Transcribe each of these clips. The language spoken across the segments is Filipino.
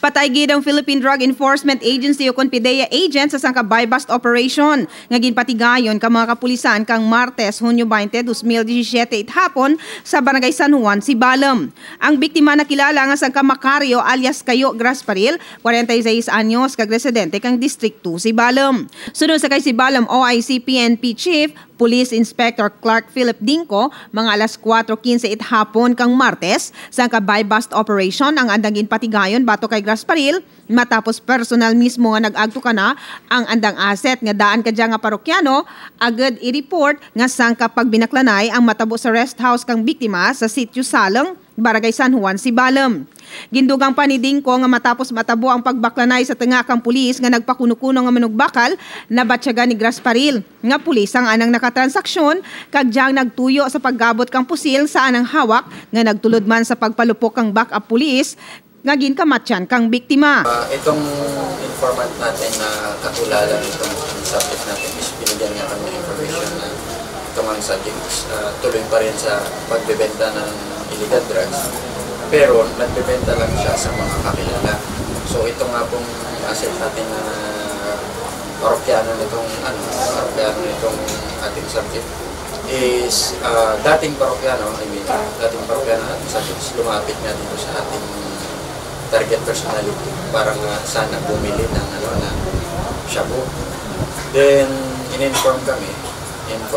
Patay gid ang Philippine Drug Enforcement Agency o PDEA agent sa sangka buy-bust operation. Nga ginpatigayon ka mga kapulisan kang Martes, Hunyo 20, 2017 hapon sa Barangay San Juan, Sibalom. Ang biktima nakilala nga sangka Macario alias Kayo Grasparil, 46 anyos, kag residente kang District 2, Sibalom. Sunod sa kay Sibalom OIC PNP Chief Police Inspector Clark Philip Dinko, mga alas 4:15 hapon kang Martes, sangka buy-bust operation ang andang ginpatigayon bato kay Grasparil, matapos personal mismo nga nag-agto ka na ang andang asset nga daan kadya nga parokyano, agad i-report nga sangka pagbinaklanay ang matabo sa rest house kang biktima sa Sitio Salong, Barangay San Juan, Sibalom. Gindugang pa ni Dinko nga matapos matabo ang pagbaklanay sa tanga kang pulis nga nagpakuno-kuno nga manugbakal, nabatyaga ni Grasparil nga pulis ang anang nakatransaksyon kag diyang nagtuyo sa paggabot kang pusil sa anang hawak nga nagtulod man sa pagpalupok kang backup pulis nga ginkamatyan kang biktima. Itong informant natin na katulala nitong subject natin is binigyan niya kami ng information na itong ang subject tuloy pa rin sa pagbebenta ng illegal drugs, pero nagbebenta lang siya sa mga kakilala. So ito nga pong asset natin na parokyano nitong ating subject is dating parokyano ating subject is lumapit nga dito sa ating target personality para nga sana bumili ng shabu. Then in-inform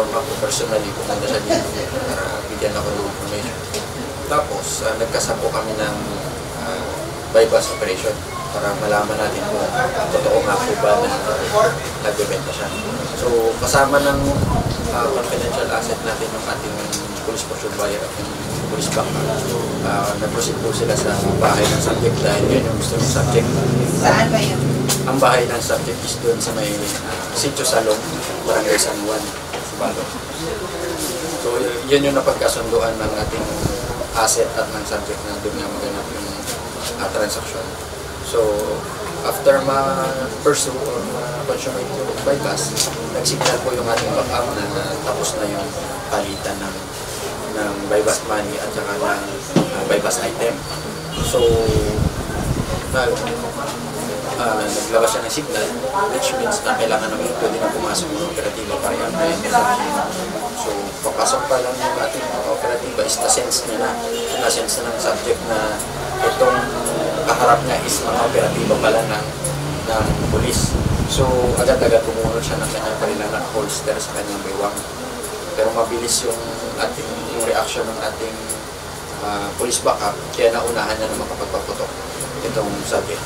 ako personally pumunta siya dito para bigyan ako ng information. Tapos, nagkasampo kami ng buy-bust operation para malaman natin kung totoo nga po ba na nagbebenta siya. So, kasama ng confidential asset natin yung ating police portion buyer at yung police bank. Nag-proceed po sila sa bahay ng subject dahil yun yung gusto ng subject. Saan ba yun? Ang bahay ng subject is doon sa may Sitio Salong, Barangay San Juan, Sibalom. So, yun yung napagkasunduan ng ating asset at ng subject na doon nga maganap yung transaction. So, after ma-pursue or ma-consummate yung buy-bust, nag-signal po yung ating backup na tapos na yung palitan ng buy-bust money at saka ng buy-bust item. So, naglabas siya ng signal, which means na kailangan namin pwede na pumasok ng operatiba para i-amplify. So, papasok pa lang yung ating operatiba is na-sense niya na-sense na ng subject na itong kaharap niya is mga operatiba pala ng police. So, agad-agad tumunod siya ng kanyang kailangan holster sa kanyang baywang. Pero mabilis yung reaction ng ating police backup, kaya naunahan niya na makapagpaputok itong subject.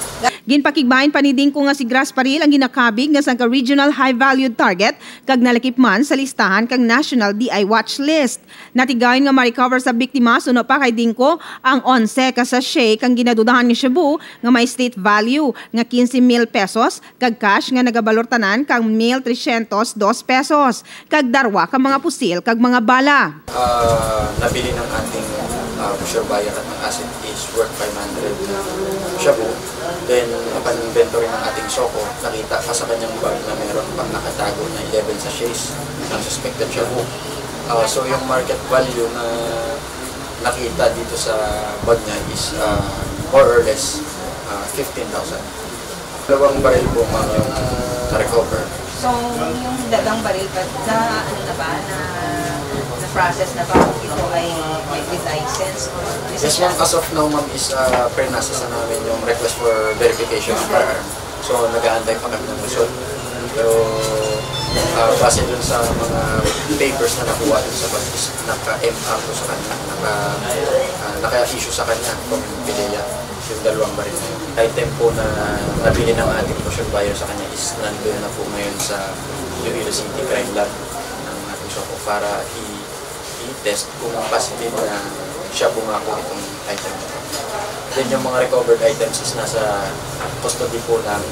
Ginpakigbahin pa ni Dinko nga si Grasparil ang ginakabig nga sangka regional high-valued target kag nalakip man sa listahan kang National DI Watch List. Natigayon nga ma-recover sa biktima suno pa kay Dinko ang 11 ka sachet kang ginadudahan nga shabu nga may state value nga 15,000 pesos kag cash nga nagabalor tanan kang 1,302 pesos kag darwa ka mga pusil kag mga bala. Nabili ng ating sure buyer at ng asset is worth 500 shabu. Then, upon inventory ng ating soko, nakita pa sa kanyang bag na meron pang nakatago na 11 sachets ng suspected shabu. So, yung market value na nakita dito sa bag niya is more or less 15,000. Dalawang baril po yung na-recover. So, yung dalang baril ba, na process na ba ito ay with license? This one, as of now, ma'am, is pre-process na namin yung request for verification ng firearm. So, nag-aantay pa kami ng result. Pero, base dun sa mga papers na nakuha dun sa bag, naka-MR to sa kanya, naka-issue sa kanya kung PDEA yung dalawang baril na yun. Item po na nabili ng ating portion buyer sa kanya is nandun na po ngayon sa Iloilo City Crime Lab ng ating soko para i-test kung positive na siya bumako itong item. Then yung mga recovered items is nasa custody po ng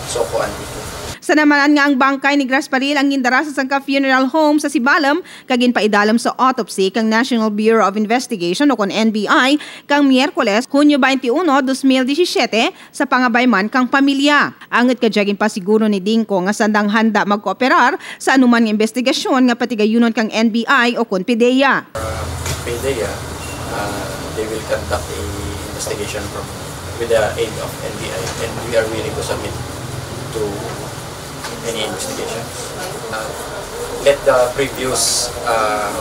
Soko Antique. Sa namanan nga ang bangkay ni Grasparil ang gindara sa sangka funeral home sa Sibalom kagin paidalam sa autopsy kang National Bureau of Investigation o kon NBI kang Miyerkules, Hunyo 21, 2017 sa pangabayman kang pamilya. Angat kadyagin pa siguro ni Dinko nga sandang handa magkooperar sa anuman nga investigasyon nga patigayunon kang NBI o kon PDEA. PDEA, they will conduct a investigation from with the aid of NBI, and we are willing to submit to any investigations. Let the previous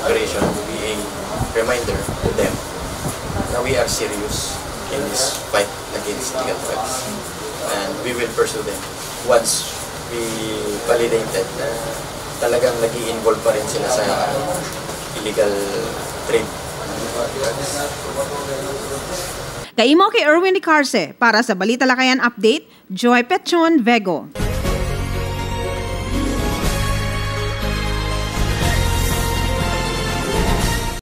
operation be a reminder to them that we are serious in this fight against illegal drugs, and we will pursue them once we validated na talagang nag-i-involve pa rin sila sa illegal trade. Kaimo kay Erwin Ricarce para sa Balita Lakayan Update, Joy Petron Vego.